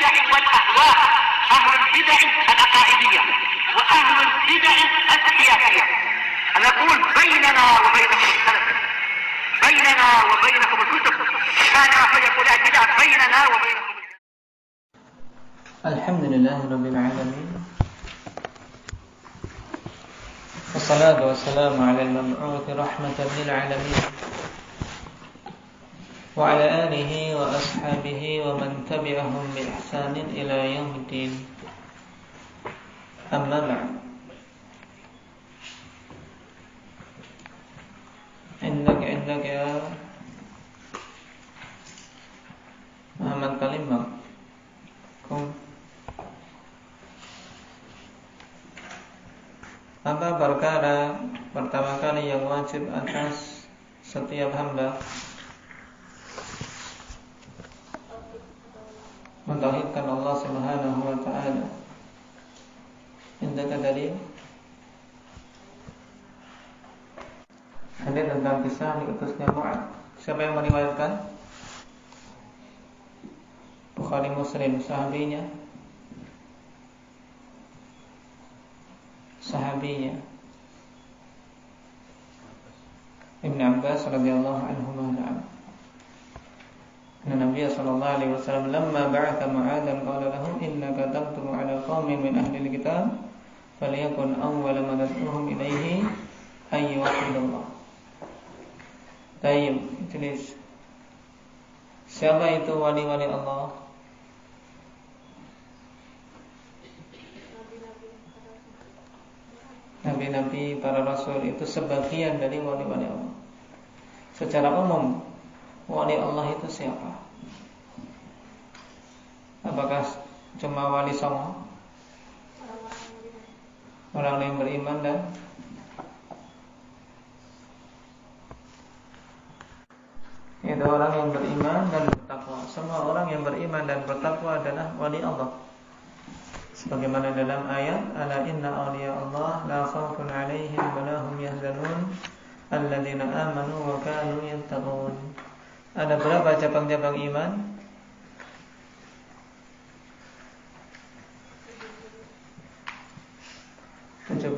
البدع والأهواء، أهل البدع العقائدية وأهل البدع السياسية. نقول بيننا وبينكم السلف، بيننا وبينكم الكتب، كان فيقول البدع بيننا وبينكم. الحمد لله رب العالمين، والصلاة والسلام على المبعوث رحمة للعالمين وعلى آله وأصحابه ومن تبعهم بإحسان إلى يوم الدين. أما بعد، عندك يا محمد Kalimbang. Apa perkara pertama kali yang wajib atas setiap hamba? Mentauhidkan Allah Subhanahu wa taala. Indaka dalil hadis tentang kisah diutusnya Mu'adz. Siapa yang meriwayatkan? Bukhari Muslim. Sahabinya Ibn Abbas radhiyallahu anhu. Nabi sallallahu alaihi wasallam lamma ba'atha Mu'adzan qala lahu innaka taqdimu ala qaumin min ahli alkitab falyakun awwala ma tad'uhum ilaihi ay yuwahhidullah. Tayyib, tulis. Siapa itu wali-wali Allah? Nabi-nabi, para rasul itu sebagian dari wali-wali Allah. Secara umum, wali Allah itu siapa? Apakah cuma wali songo? Orang yang beriman dan itu orang yang beriman dan bertakwa. Semua orang yang beriman dan bertakwa adalah wali Allah. Sebagaimana dalam ayat, ala inna awliya Allah la khawfun alaihim wa la hum yahzanun alladzina amanu wa kanu yattaqun. Ada berapa cabang-cabang iman? 70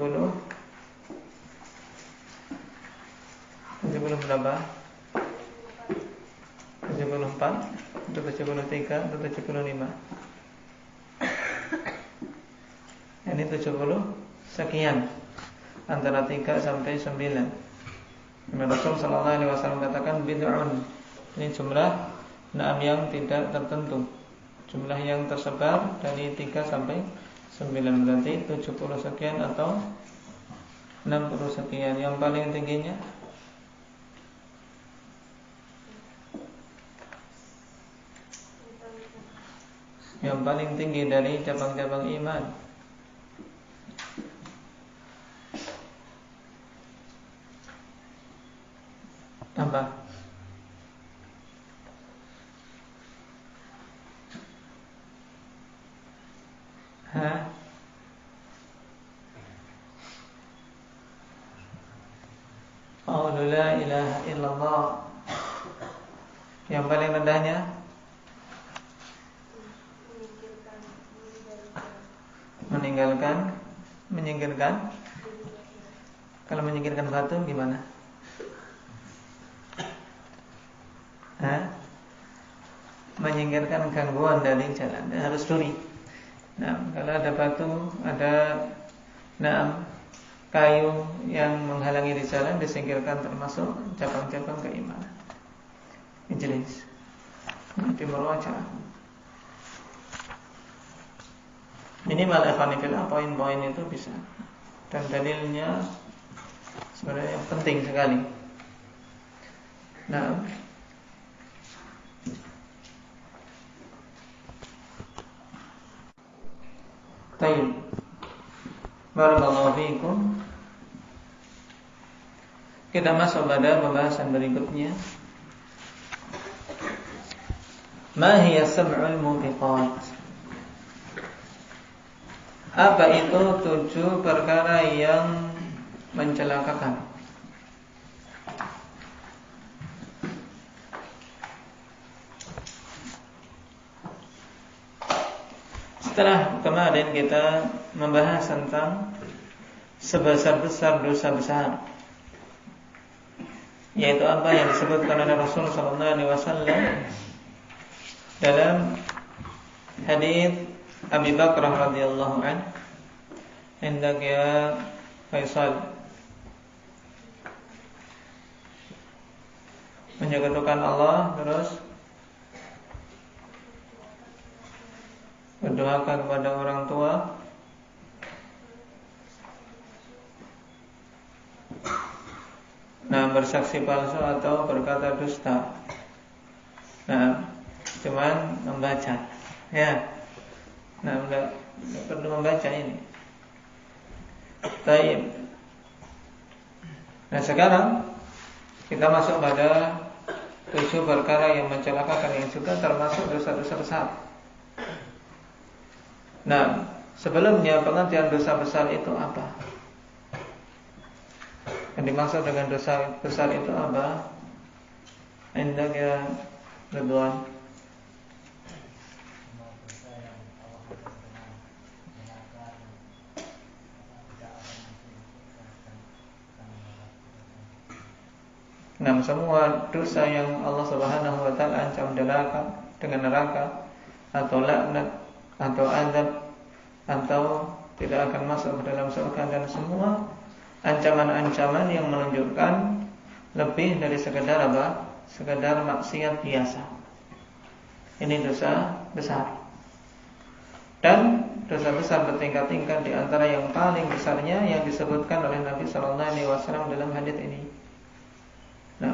berapa? 74 atau 73 atau 75? Ini 70 sekian, antara 3 sampai 9. Rasul sallallahu alaihi wasallam katakan bid'un. Ini jumlah naam yang tidak tertentu, jumlah yang tersebar dari 3 sampai 9, berarti 70 sekian atau 60 sekian. Yang paling tingginya yang paling tinggi dari cabang-cabang iman apa? Qaulu la ilaha illallah. Yang paling rendahnya menyingkirkan. Kalau menyingkirkan batu gimana? Menyingkirkan gangguan dari jalan, harus lurus. Nah, kalau ada batu, ada kayu yang menghalangi di jalan, disingkirkan, termasuk cabang-cabang keimanan. Ijlis nanti merwajah minimal evanifillah, poin-poin itu bisa. Dan dalilnya sebenarnya penting sekali. Nah, tayyib, barakallahu fiikum. Kita masuk pada pembahasan berikutnya. Ma hiya sab'ul mubiqat? Apa itu 7 perkara yang mencelakakan? setelah kemarin kita membahas tentang sebesar-besar dosa besar, yaitu apa yang disebutkan oleh Rasul sallallahu alaihi wasallam dalam hadis Abi Bakrah radhiyallahu anhu, "Indak ya Faisal, menyekutukan Allah terus berdoakan kepada orang tua, bersaksi palsu atau berkata dusta. Cuman membaca, ya. Enggak perlu membaca ini. Baik. Sekarang kita masuk pada 7 perkara yang mencelakakan, yang juga termasuk dosa-dosa besar. Sebelumnya pengertian dosa besar itu apa? Yang dimaksud dengan dosa besar itu apa? Indah ya Ridwan. Semua dosa yang Allah Subhanahu wa taala ancam dengan neraka atau laknat atau azab atau tidak akan masuk ke dalam surga, dan semua ancaman-ancaman yang menunjukkan lebih dari sekedar apa? Sekedar maksiat biasa. Ini dosa besar. Dan dosa besar bertingkat-tingkat, di antara yang paling besarnya yang disebutkan oleh Nabi sallallahu alaihi wasallam dalam hadis ini.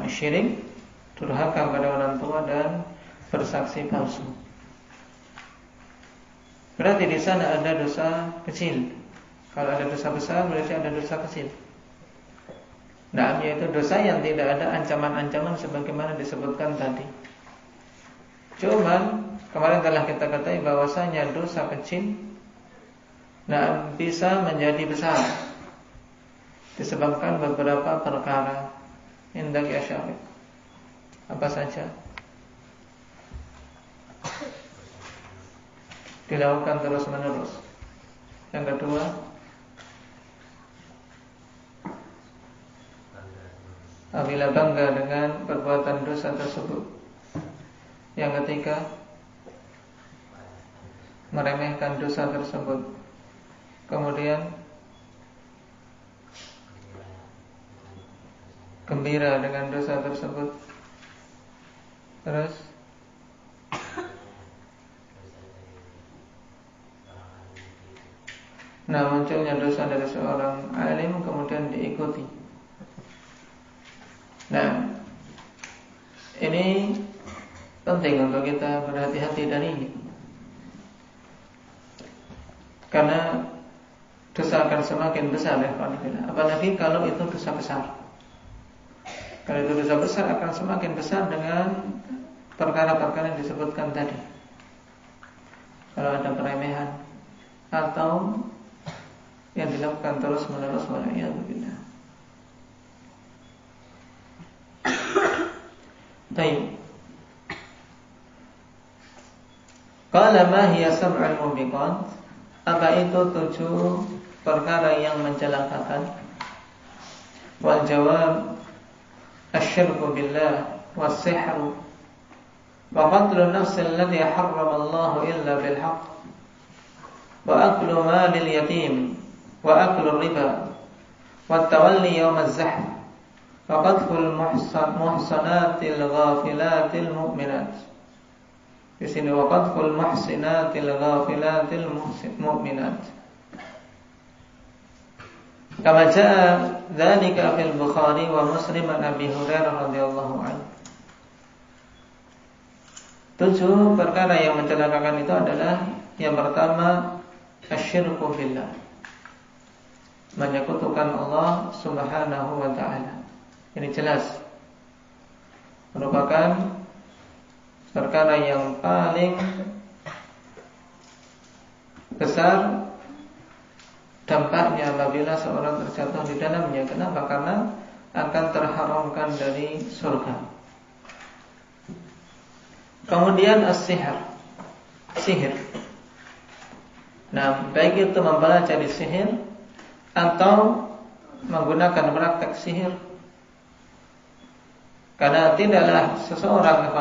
Syirik, durhaka kepada orang tua, dan bersaksi palsu. Berarti di sana ada dosa kecil. Kalau ada dosa besar berarti ada dosa kecil. Yaitu dosa yang tidak ada ancaman-ancaman sebagaimana disebutkan tadi. Cuman kemarin telah kita katakan bahwasanya dosa kecil bisa menjadi besar disebabkan beberapa perkara. Indah ya Syarif. Apa saja? Dilakukan terus-menerus. Yang kedua, apabila bangga dengan perbuatan dosa tersebut. Yang ketiga, meremehkan dosa tersebut. Kemudian gembira dengan dosa tersebut. Terus munculnya dosa dari seorang alim kemudian diikuti. Ini penting untuk kita berhati-hati dari ini, karena dosa akan semakin besar, apalagi kalau itu dosa besar. Kalau itu dosa besar akan semakin besar dengan perkara-perkara yang disebutkan tadi. Kalau ada peremehan atau yang dilakukan terus-menerus, waliyadzubillah. Baik. Qala ma hiya sab'ul mubiqat? Apa itu 7 perkara yang mencelakakan? Wal jawab asyirku billah was-sihru wa qatlun nafsi allati harrama Allah illa bil haqq wa aklu malil yatim wa aklu riba wa tawalli yawm az-zahm wa qadful muhsanatil ghafilatil mu'minat. Di sini wa qadful muhsinatil ghafilatil mu'minat. Kama jaa dzalika fil Bukhari wa Muslim an Abi Hurairah radhiyallahu anhu. 7 perkara yang mencelakakan itu adalah yang pertama asyirku billah, menyekutukan Allah Subhanahu wa taala. Ini jelas merupakan perkara yang paling besar dampaknya apabila seorang terjatuh di dalamnya. Kenapa? Karena akan terharamkan dari surga. Kemudian as-sihr, sihir. Nah, baik itu mempelajari sihir atau menggunakan praktek sihir. Karena tidaklah seseorang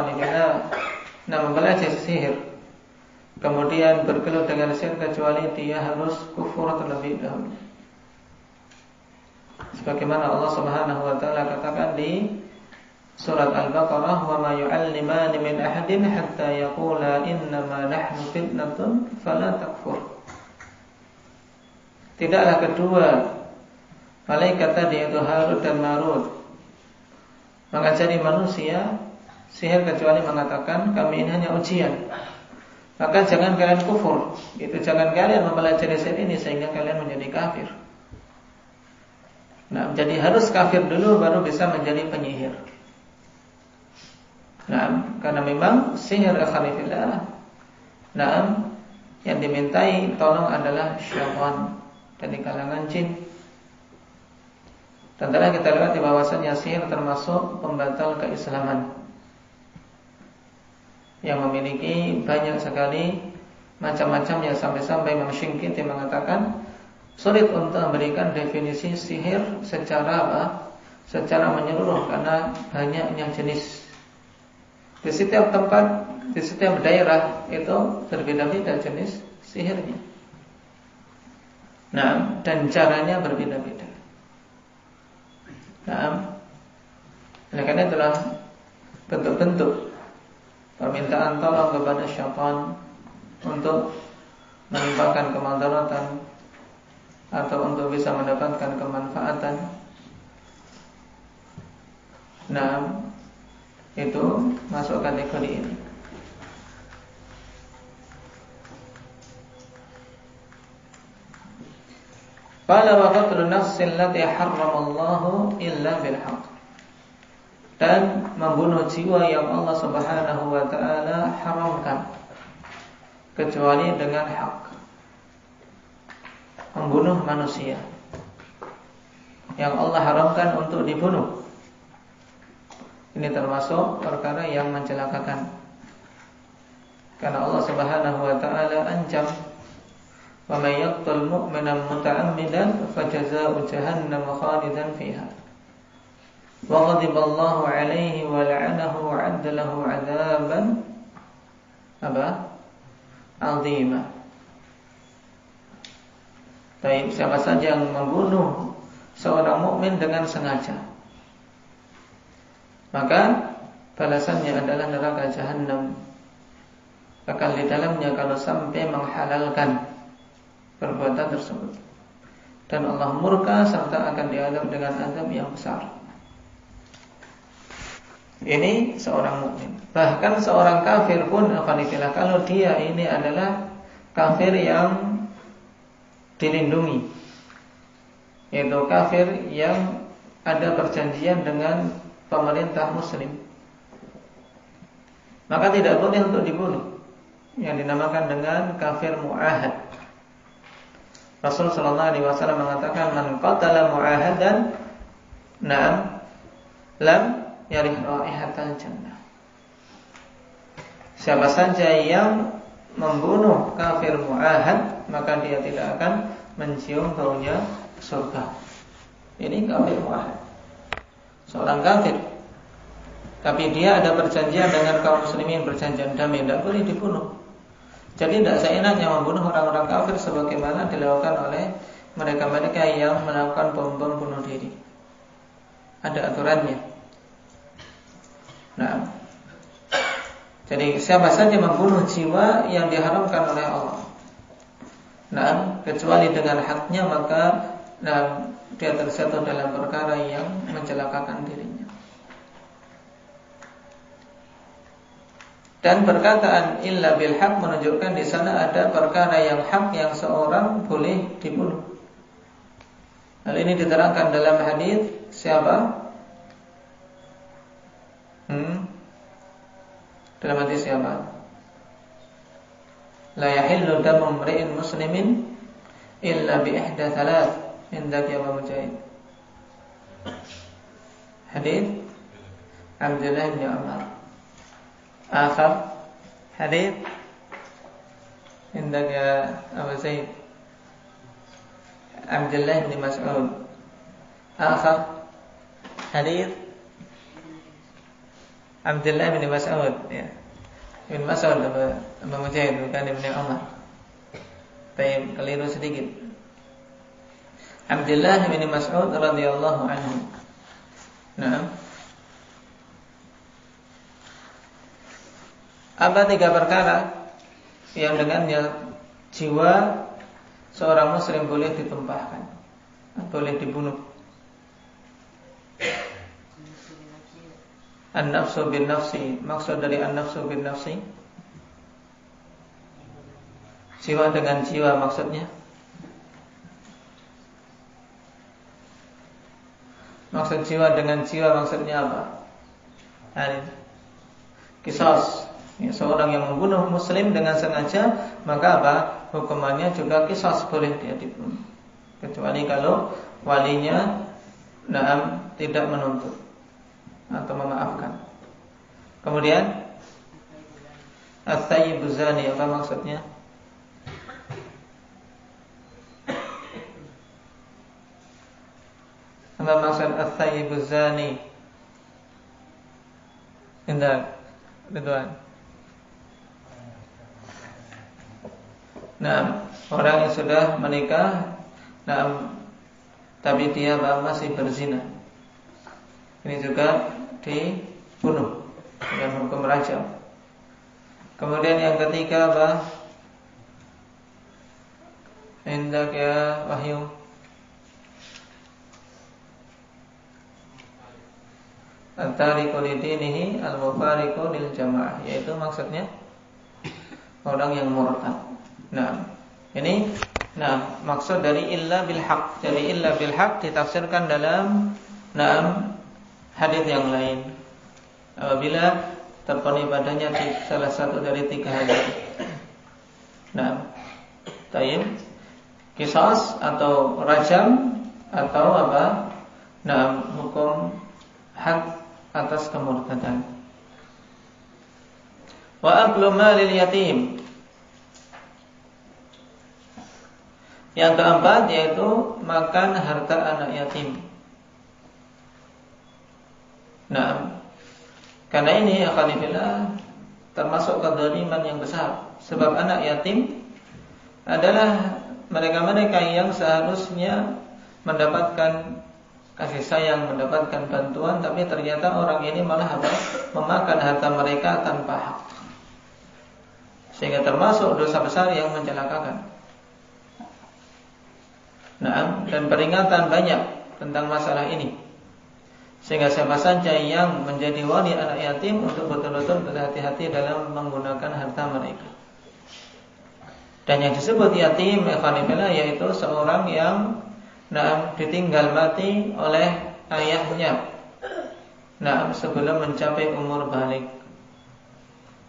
mempelajari sihir kemudian bergelut dengan sihir kecuali dia harus kufur terlebih dahulu. Sebagaimana Allah Subhanahu wa taala katakan di surat Al-Baqarah, "Wa ma yu'allimani min ahadin hatta yaqula innama nahnu fitnatun fala takfur." Tidaklah kedua malaikat tadi, yaitu Harut dan Marut, mengajari manusia sihir kecuali mengatakan kami ini hanya ujian. Maka jangan kalian kufur. Itu jangan kalian mempelajari sihir ini sehingga kalian menjadi kafir. Nah, jadi harus kafir dulu baru bisa menjadi penyihir. Nah, karena memang sihir akhanifillah. Nah, yang dimintai tolong adalah syaitan dari kalangan jin. Dan telah kita lihat di bahwasannya sihir termasuk pembatal keislaman yang memiliki banyak sekali macam-macamnya, sampai-sampai Imam Syinqiti mengatakan sulit untuk memberikan definisi sihir secara menyeluruh karena banyaknya jenis. Di setiap tempat, di setiap daerah itu berbeda-beda jenis sihirnya. Nah, dan caranya berbeda-beda. Nah, oleh karena itulah bentuk-bentuk permintaan tolong kepada syaitan untuk menimpakan kemudaratan atau untuk bisa mendapatkan kemanfaatan. Nah, itu masuk kategori ini. Qala wa qatlun nafsi allati harramallahu illa bil haqq. Dan membunuh jiwa yang Allah Subhanahu wa taala haramkan kecuali dengan hak. Membunuh manusia yang Allah haramkan untuk dibunuh, ini termasuk perkara yang mencelakakan. Karena Allah Subhanahu wa taala ancam, "Wa may yaqtul mu'mina muta'ammidan fajazaa'u jahannam khalidan fiha. Wa ghadiballahu 'alaihi wa la'anahu wa 'adda lahu 'adzaban azima." Baik, siapa saja yang membunuh seorang mukmin dengan sengaja, maka balasannya adalah neraka jahanam, kekal di dalamnya kalau sampai menghalalkan perbuatan tersebut, dan Allah murka serta akan diadab dengan azab yang besar. Ini seorang mukmin. Bahkan seorang kafir pun, kalau dia ini adalah kafir yang dilindungi, yaitu kafir yang ada perjanjian dengan pemerintah muslim, maka tidak boleh untuk dibunuh, yang dinamakan dengan kafir mu'ahad. Rasul sallallahu alaihi wasallam mengatakan, "Man qatala mu'ahadan, na'am, lam yarih raihatal jannah." Siapa saja yang membunuh kafir mu'ahad, maka dia tidak akan mencium baunya surga. Ini kafir mu'ahad, seorang kafir, tapi dia ada perjanjian dengan kaum muslimin, perjanjian damai, tidak boleh dibunuh. Jadi tidak seenaknya membunuh orang-orang kafir sebagaimana dilakukan oleh mereka-mereka yang melakukan bom-bom bunuh diri. Ada aturannya. Nah, jadi siapa saja membunuh jiwa yang diharamkan oleh Allah, nah, kecuali dengan haknya, maka dia terjatuh dalam perkara yang mencelakakan dirinya. Dan perkataan illa bil haq menunjukkan di sana ada perkara yang hak yang seorang boleh dibunuh. Hal ini diterangkan dalam hadis siapa? Dalam hadis siapa? La yahillu damu imri'in muslimin illa bi ihda thalath indak ya Mujahid. Hadis Abdullah bin Umar. Akhar hadis عند Hendak ya Abu Zaid Abdullah bin Mas'ud. Akhar hadis Abdullah bin Mas'ud ya. Ibn Mas'ud Abu Mujahid bukan Ibn Umar. Baik, keliru sedikit. Abdullah bin Mas'ud radhiyallahu anhu. Nah, apa 3 perkara yang dengannya jiwa seorang muslim boleh ditumpahkan, boleh dibunuh? An-nafsu bin nafsi. Maksud dari an-nafsu bin nafsi, jiwa dengan jiwa maksudnya. Maksud jiwa dengan jiwa maksudnya apa? Qisas. Ya, seorang yang membunuh muslim dengan sengaja, maka apa? Hukumannya juga qisas, boleh dia dibunuh. Kecuali kalau walinya tidak menuntut atau memaafkan. Kemudian at-thayyib zani, apa maksudnya? Apa maksud at-thayyib zani? Indah, Ridwan. Nah, orang yang sudah menikah, tapi dia masih berzina, ini juga dibunuh dengan hukum rajam. Kemudian yang ketiga apa? Hendak ya Wahyu. At-tariqu lidinihi al-mufariqu lil jamaah, yaitu maksudnya orang yang murtad. Nah, ini maksud dari illa bil haq. Jadi illa bil haq ditafsirkan dalam hadis yang lain. Apabila terpenuhi padanya salah satu dari 3 hal itu. Tayyib, qisas atau rajam atau apa? Hukum hak atas kemurtadan. Wa aklu malil yatim. Yang keempat yaitu makan harta anak yatim. Karena ini akhwanillah termasuk kezaliman yang besar. Sebab anak yatim adalah mereka-mereka yang seharusnya mendapatkan kasih sayang, mendapatkan bantuan, tapi ternyata orang ini malah memakan harta mereka tanpa hak. Sehingga termasuk dosa besar yang mencelakakan. Dan peringatan banyak tentang masalah ini. Sehingga siapa saja yang menjadi wali anak yatim untuk betul-betul berhati-hati dalam menggunakan harta mereka. Dan yang disebut yatim yaitu seorang yang ditinggal mati oleh ayahnya sebelum mencapai umur balik.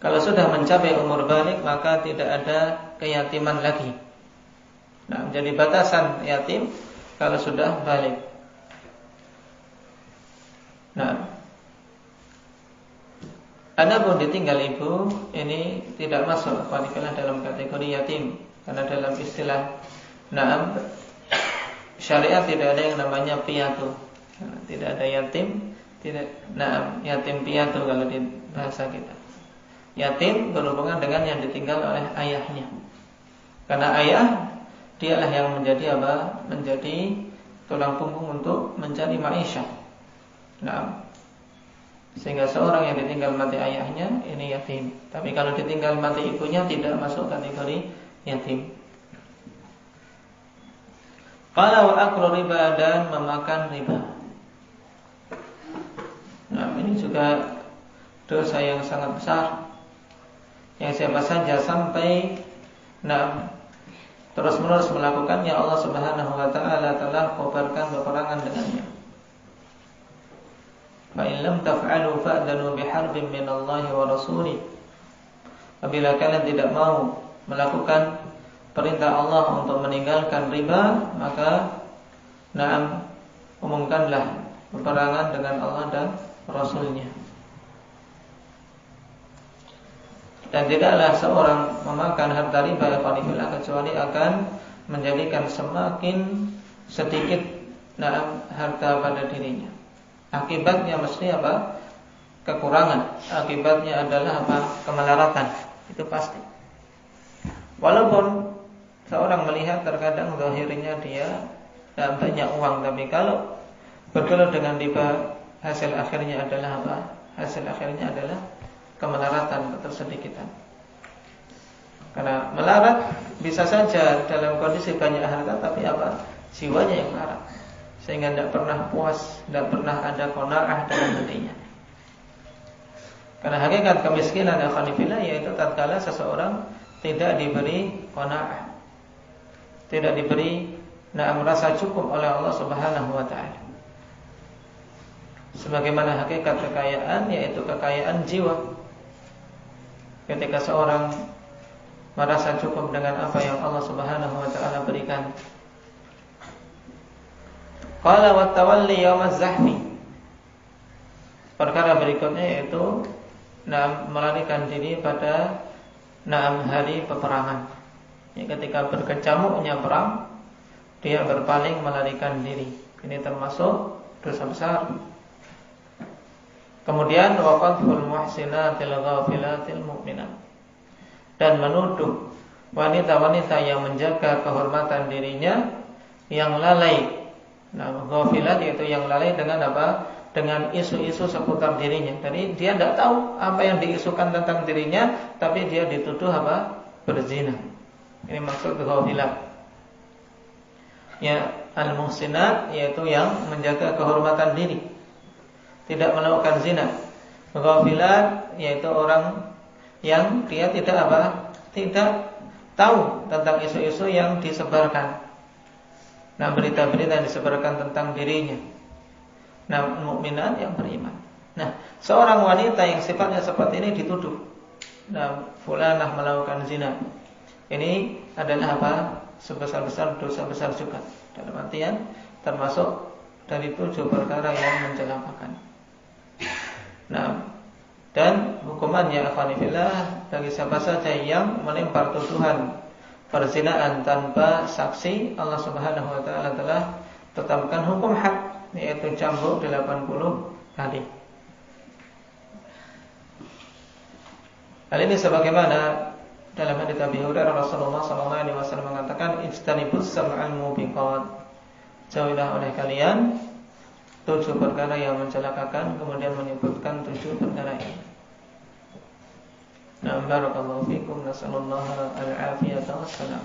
Kalau sudah mencapai umur balik, maka tidak ada keyatiman lagi. Jadi batasan yatim kalau sudah balik. Adapun ditinggal ibu, ini tidak masuk dalam kategori yatim, karena dalam istilah syariat tidak ada yang namanya piatu. Tidak ada yatim, yatim piatu kalau di bahasa kita. Yatim berhubungan dengan yang ditinggal oleh ayahnya. Karena ayah dialah yang menjadi menjadi tulang punggung untuk mencari maisha. Sehingga seorang yang ditinggal mati ayahnya ini yatim. Tapi kalau ditinggal mati ibunya tidak masuk kategori yatim. Qala wa aklu riba, dan memakan riba. Ini juga dosa yang sangat besar, yang siapa saja sampai terus-menerus melakukannya, Allah Subhanahu wa taala telah kobarkan peperangan dengannya. Fa in lam taf'alu fa'danu biharbin minallahi wa rasulih. Apabila kalian tidak mau melakukan perintah Allah untuk meninggalkan riba, maka umumkanlah peperangan dengan Allah dan Rasulnya. Dan tidaklah seorang memakan harta riba kecuali akan menjadikan semakin sedikit harta pada dirinya. Akibatnya mesti apa? Kekurangan. Akibatnya adalah apa? Kemelaratan. Itu pasti. Walaupun seorang melihat terkadang zahirnya dia banyak uang, tapi kalau bergelut dengan riba, hasil akhirnya adalah apa? Hasil akhirnya adalah kemelaratan, ketersedikitan. Karena melarat bisa saja dalam kondisi banyak harta, tapi apa? Jiwanya yang melarat, sehingga tidak pernah puas, tidak pernah ada qanaah dalam hatinya. Karena hakikat kemiskinan akhwanifillah yaitu tatkala seseorang tidak diberi qanaah, tidak diberi merasa cukup oleh Allah Subhanahu wa taala. Sebagaimana hakikat kekayaan yaitu kekayaan jiwa. Ketika seorang merasa cukup dengan apa yang Allah Subhanahu wa taala berikan. Qala wa tawalli yaumaz zahmi. Perkara berikutnya yaitu melarikan diri pada hari peperangan. Ya, ketika berkecamuknya perang, dia berpaling melarikan diri. Ini termasuk dosa besar. Kemudian waqaful muhsinatil ghafilatil mu'minat, dan menuduh wanita-wanita yang menjaga kehormatan dirinya yang lalai. Ghafilat yaitu yang lalai dengan apa? Dengan isu-isu seputar dirinya. Jadi dia tidak tahu apa yang diisukan tentang dirinya, tapi dia dituduh apa? Berzina. Ini maksud ghafilat. Ya, al-muhsinat yaitu yang menjaga kehormatan diri, tidak melakukan zina. Ghafilat yaitu orang yang dia tidak apa? Tidak tahu tentang isu-isu yang disebarkan. Berita-berita yang disebarkan tentang dirinya. Mukminat yang beriman. Seorang wanita yang sifatnya seperti ini dituduh, fulanah melakukan zina. Ini adalah apa? Sebesar-besar dosa besar juga. Dalam artian termasuk dari 7 perkara yang mencelakakan. Dan hukumannya akhwanifillah bagi siapa saja yang melempar tuduhan perzinaan tanpa saksi, Allah Subhanahu wa taala telah tetapkan hukum had, yaitu cambuk 80 kali. Hal ini sebagaimana dalam hadits Abi Hurairah Rasulullah sallallahu alaihi wasallam mengatakan ijtanibus sab'al mubiqat. Jauhilah oleh kalian 7 perkara yang mencelakakan, kemudian menyebutkan 7 perkara ini. Barakallahu fikum, nasallallahu al-afiyata wassalam.